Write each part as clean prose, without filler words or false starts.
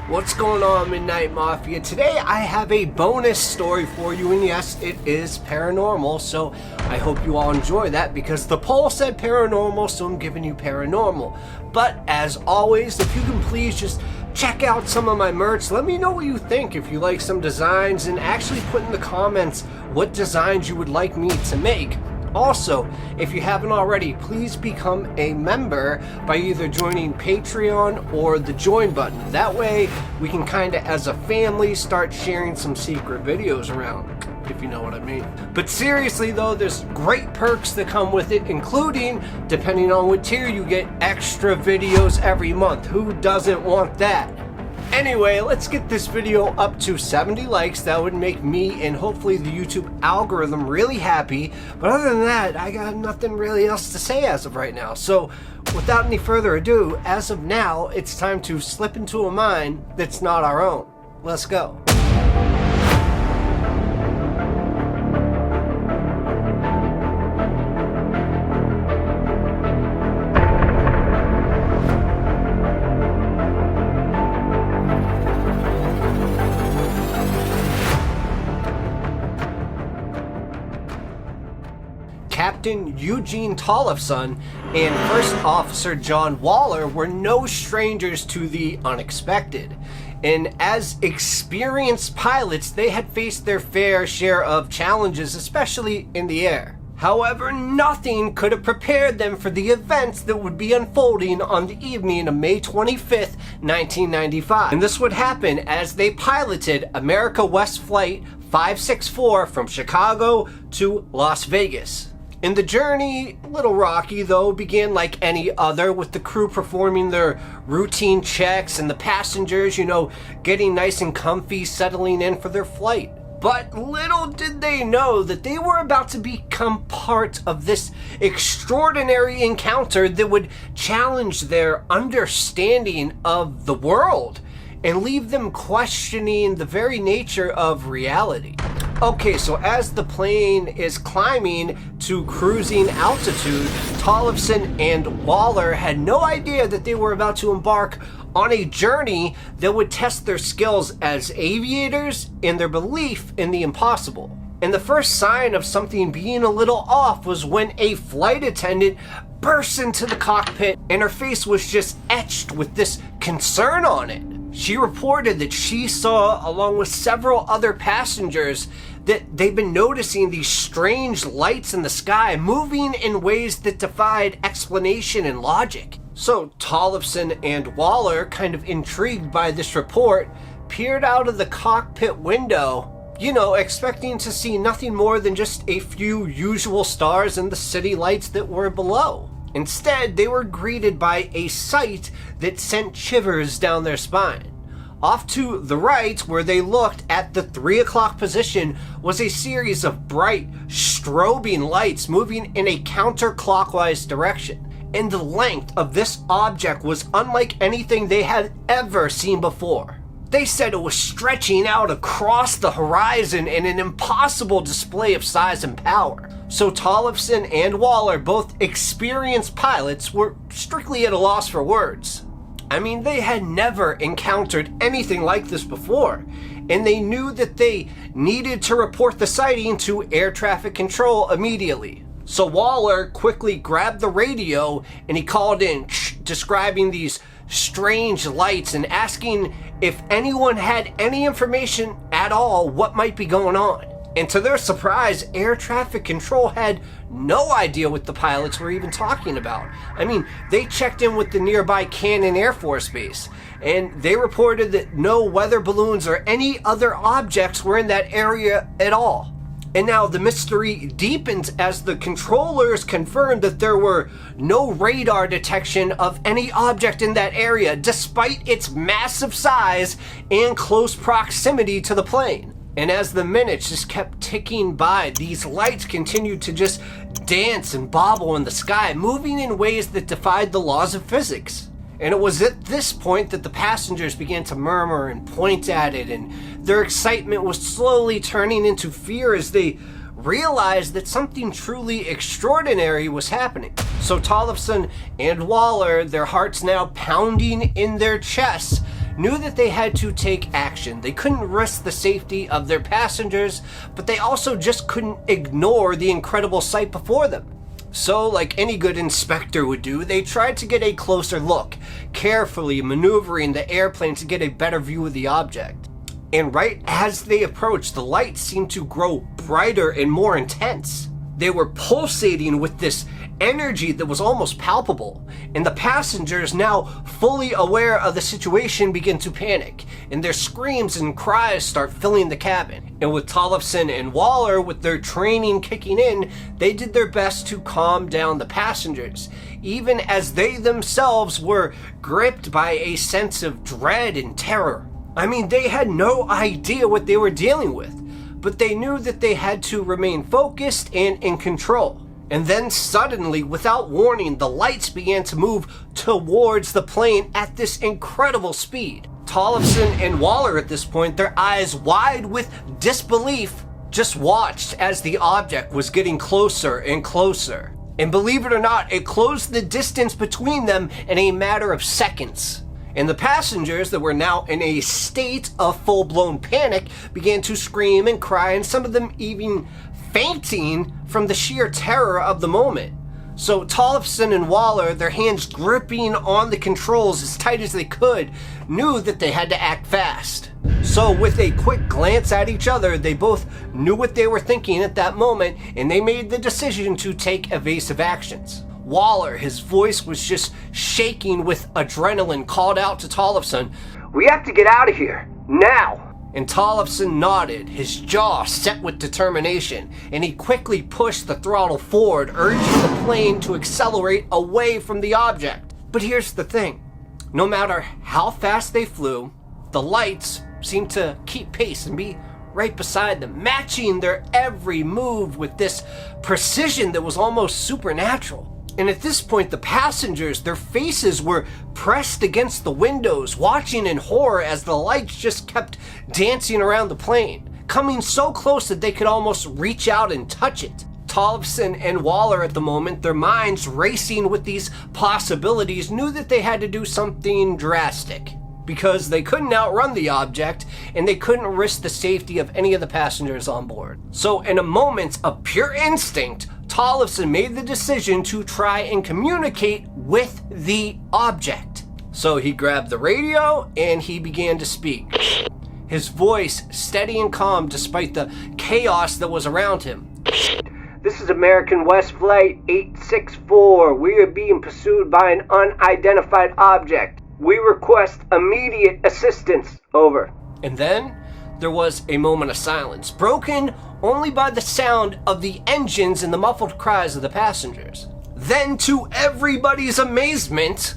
What's going on, Midnight Mafia? Today I have a bonus story for you, and yes, it is paranormal, so I hope you all enjoy that because the poll said paranormal, so I'm giving you paranormal. But as always, if you can please just check out some of my merch, let me know what you think, if you like some designs, and actually put in the comments what designs you would like me to make. Also, if you haven't already, please become a member by either joining Patreon or the join button. That way, we can kind of, as a family, start sharing some secret videos around, if you know what I mean. But seriously though, there's great perks that come with it, including, depending on what tier you get, extra videos every month. Who doesn't want that? Anyway, let's get this video up to 70 likes. That would make me and hopefully the YouTube algorithm really happy. But other than that, I got nothing really else to say as of right now. So without any further ado, as of now, it's time to slip into a mind that's not our own. Let's go. Captain Eugene Tollefson and First Officer John Waller were no strangers to the unexpected. And as experienced pilots, they had faced their fair share of challenges, especially in the air. However, nothing could have prepared them for the events that would be unfolding on the evening of May 25th, 1995. And this would happen as they piloted America West Flight 564 from Chicago to Las Vegas. And the journey, a little rocky though, began like any other, with the crew performing their routine checks and the passengers, getting nice and comfy, settling in for their flight. But little did they know that they were about to become part of this extraordinary encounter that would challenge their understanding of the world and leave them questioning the very nature of reality. Okay, so as the plane is climbing to cruising altitude, Tollefson and Waller had no idea that they were about to embark on a journey that would test their skills as aviators and their belief in the impossible. And the first sign of something being a little off was when a flight attendant burst into the cockpit and her face was just etched with this concern on it. She reported that she saw, along with several other passengers, that they've been noticing these strange lights in the sky moving in ways that defied explanation and logic. So Tollefson and Waller, kind of intrigued by this report, peered out of the cockpit window, expecting to see nothing more than just a few usual stars and the city lights that were below. Instead, they were greeted by a sight that sent shivers down their spine. Off to the right, where they looked at the 3 o'clock position, was a series of bright, strobing lights moving in a counterclockwise direction. And the length of this object was unlike anything they had ever seen before. They said it was stretching out across the horizon in an impossible display of size and power. So Tollefson and Waller, both experienced pilots, were strictly at a loss for words. I mean, they had never encountered anything like this before, and they knew that they needed to report the sighting to air traffic control immediately. So Waller quickly grabbed the radio and he called in, describing these strange lights and asking if anyone had any information at all what might be going on. And to their surprise, air traffic control had no idea what the pilots were even talking about. I mean, they checked in with the nearby Cannon Air Force Base, and they reported that no weather balloons or any other objects were in that area at all. And now the mystery deepens as the controllers confirmed that there were no radar detection of any object in that area, despite its massive size and close proximity to the plane. And as the minutes just kept ticking by, these lights continued to just dance and bobble in the sky, moving in ways that defied the laws of physics. And it was at this point that the passengers began to murmur and point at it, and their excitement was slowly turning into fear as they realized that something truly extraordinary was happening. So Tollefson and Waller, their hearts now pounding in their chests, knew that they had to take action. They couldn't risk the safety of their passengers, but they also just couldn't ignore the incredible sight before them. So, like any good inspector would do, they tried to get a closer look, carefully maneuvering the airplane to get a better view of the object. And right as they approached, the lights seemed to grow brighter and more intense. They were pulsating with this energy that was almost palpable, and the passengers, now fully aware of the situation, begin to panic, and their screams and cries start filling the cabin. And with Tollefson and Waller, with their training kicking in, they did their best to calm down the passengers, even as they themselves were gripped by a sense of dread and terror. I mean, they had no idea what they were dealing with, but they knew that they had to remain focused and in control. And then suddenly, without warning, the lights began to move towards the plane at this incredible speed. Tollefson and Waller at this point, their eyes wide with disbelief, just watched as the object was getting closer and closer. And believe it or not, it closed the distance between them in a matter of seconds. And the passengers that were now in a state of full-blown panic began to scream and cry, and some of them even fainting from the sheer terror of the moment. So Tollefson and Waller, their hands gripping on the controls as tight as they could, knew that they had to act fast. So with a quick glance at each other, they both knew what they were thinking at that moment, and they made the decision to take evasive actions. Waller, his voice was just shaking with adrenaline, called out to Tollefson, "We have to get out of here, now!" And Tollefson nodded, his jaw set with determination, and he quickly pushed the throttle forward, urging the plane to accelerate away from the object. But here's the thing. No matter how fast they flew, the lights seemed to keep pace and be right beside them, matching their every move with this precision that was almost supernatural. And at this point, the passengers, their faces were pressed against the windows, watching in horror as the lights just kept dancing around the plane, coming so close that they could almost reach out and touch it. Tollefson and Waller at the moment, their minds racing with these possibilities, knew that they had to do something drastic, because they couldn't outrun the object, and they couldn't risk the safety of any of the passengers on board. So in a moment of pure instinct, Tollefson made the decision to try and communicate with the object. So he grabbed the radio and he began to speak. His voice steady and calm despite the chaos that was around him. "This is American West Flight 864. We are being pursued by an unidentified object. We request immediate assistance. Over." And then there was a moment of silence, broken only by the sound of the engines and the muffled cries of the passengers. Then, to everybody's amazement,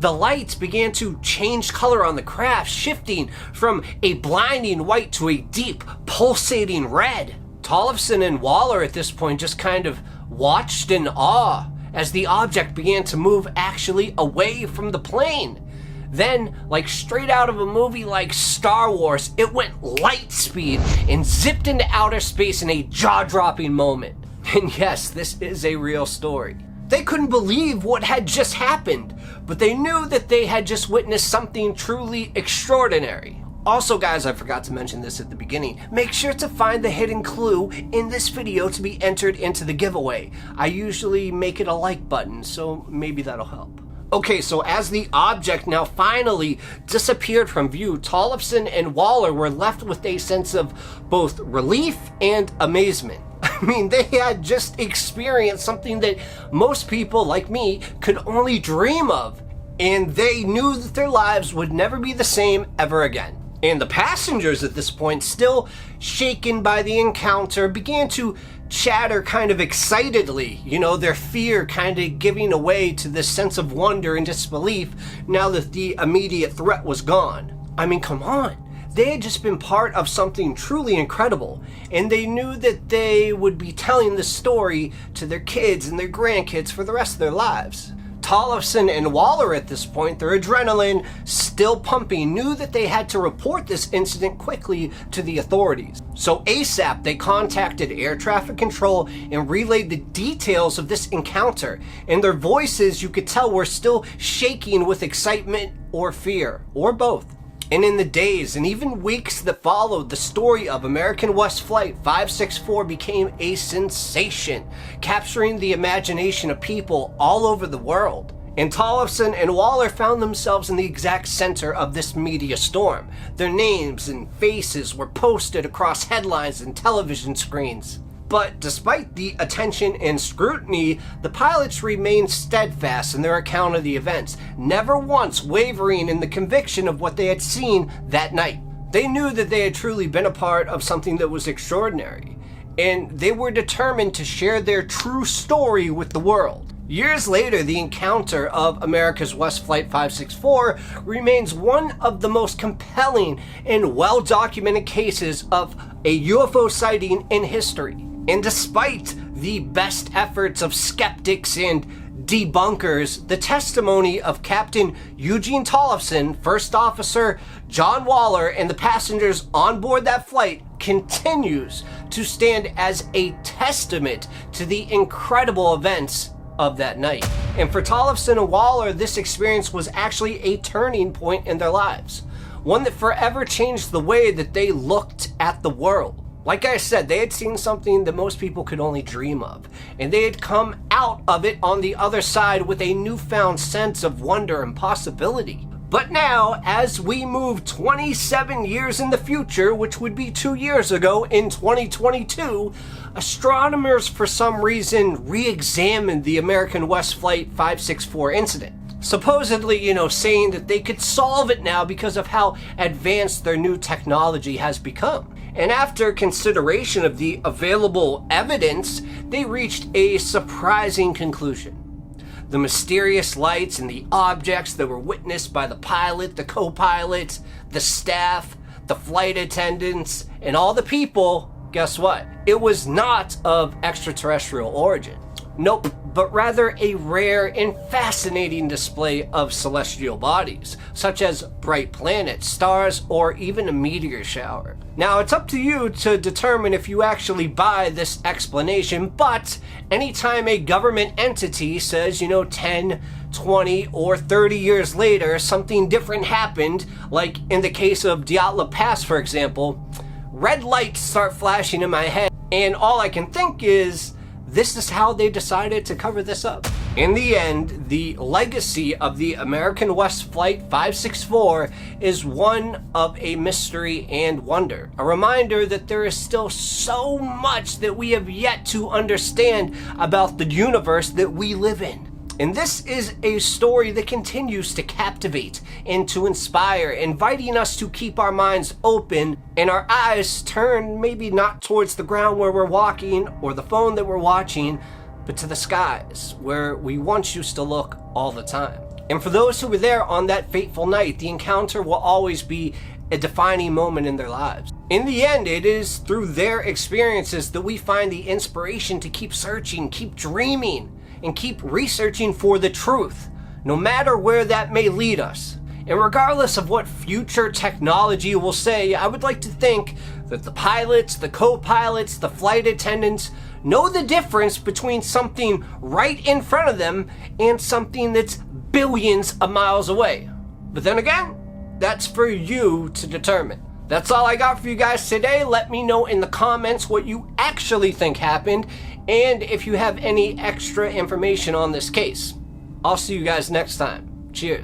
the lights began to change color on the craft, shifting from a blinding white to a deep, pulsating red. Tollefson and Waller at this point just kind of watched in awe as the object began to move actually away from the plane. Then, like straight out of a movie like Star Wars, it went light speed and zipped into outer space in a jaw-dropping moment. And yes, this is a real story. They couldn't believe what had just happened, but they knew that they had just witnessed something truly extraordinary. Also, guys, I forgot to mention this at the beginning. Make sure to find the hidden clue in this video to be entered into the giveaway. I usually make it a like button, so maybe that'll help. Okay, so as the object now finally disappeared from view, Tollefson and Waller were left with a sense of both relief and amazement. I mean, they had just experienced something that most people like me could only dream of, and they knew that their lives would never be the same ever again. And the passengers at this point, still shaken by the encounter, began to chatter kind of excitedly, their fear kind of giving away to this sense of wonder and disbelief now that the immediate threat was gone. I mean, come on. They had just been part of something truly incredible, and they knew that they would be telling this story to their kids and their grandkids for the rest of their lives. Tollefson and Waller at this point, their adrenaline still pumping, knew that they had to report this incident quickly to the authorities. So ASAP, they contacted air traffic control and relayed the details of this encounter, and their voices, you could tell, were still shaking with excitement or fear, or both. And in the days and even weeks that followed, the story of American West Flight 564 became a sensation, capturing the imagination of people all over the world. And Tollefson and Waller found themselves in the exact center of this media storm. Their names and faces were posted across headlines and television screens. But despite the attention and scrutiny, the pilots remained steadfast in their account of the events, never once wavering in the conviction of what they had seen that night. They knew that they had truly been a part of something that was extraordinary, and they were determined to share their true story with the world. Years later, the encounter of America's West Flight 564 remains one of the most compelling and well-documented cases of a UFO sighting in history. And despite the best efforts of skeptics and debunkers, the testimony of Captain Eugene Tollefson, First Officer John Waller, and the passengers on board that flight continues to stand as a testament to the incredible events of that night. And for Tollefson and Waller, this experience was actually a turning point in their lives, one that forever changed the way that they looked at the world. Like I said, they had seen something that most people could only dream of, and they had come out of it on the other side with a newfound sense of wonder and possibility. But now, as we move 27 years in the future, which would be 2 years ago in 2022, astronomers for some reason re-examined the American West Flight 564 incident. Supposedly, saying that they could solve it now because of how advanced their new technology has become. And after consideration of the available evidence, they reached a surprising conclusion. The mysterious lights and the objects that were witnessed by the pilot, the co-pilot, the staff, the flight attendants, and all the people, guess what? It was not of extraterrestrial origin. Nope, but rather a rare and fascinating display of celestial bodies, such as bright planets, stars, or even a meteor shower. Now, it's up to you to determine if you actually buy this explanation, but anytime a government entity says, 10, 20, or 30 years later, something different happened, like in the case of Diatla Pass, for example, red lights start flashing in my head, and all I can think is, this is how they decided to cover this up. In the end, the legacy of the American West Flight 564 is one of a mystery and wonder. A reminder that there is still so much that we have yet to understand about the universe that we live in. And this is a story that continues to captivate and to inspire, inviting us to keep our minds open and our eyes turned maybe not towards the ground where we're walking or the phone that we're watching, but to the skies where we once used to look all the time. And for those who were there on that fateful night, the encounter will always be a defining moment in their lives. In the end, it is through their experiences that we find the inspiration to keep searching, keep dreaming, and keep researching for the truth, no matter where that may lead us. And regardless of what future technology will say, I would like to think that the pilots, the co-pilots, the flight attendants know the difference between something right in front of them and something that's billions of miles away. But then again, that's for you to determine. That's all I got for you guys today. Let me know in the comments what you actually think happened, and if you have any extra information on this case. I'll see you guys next time. Cheers.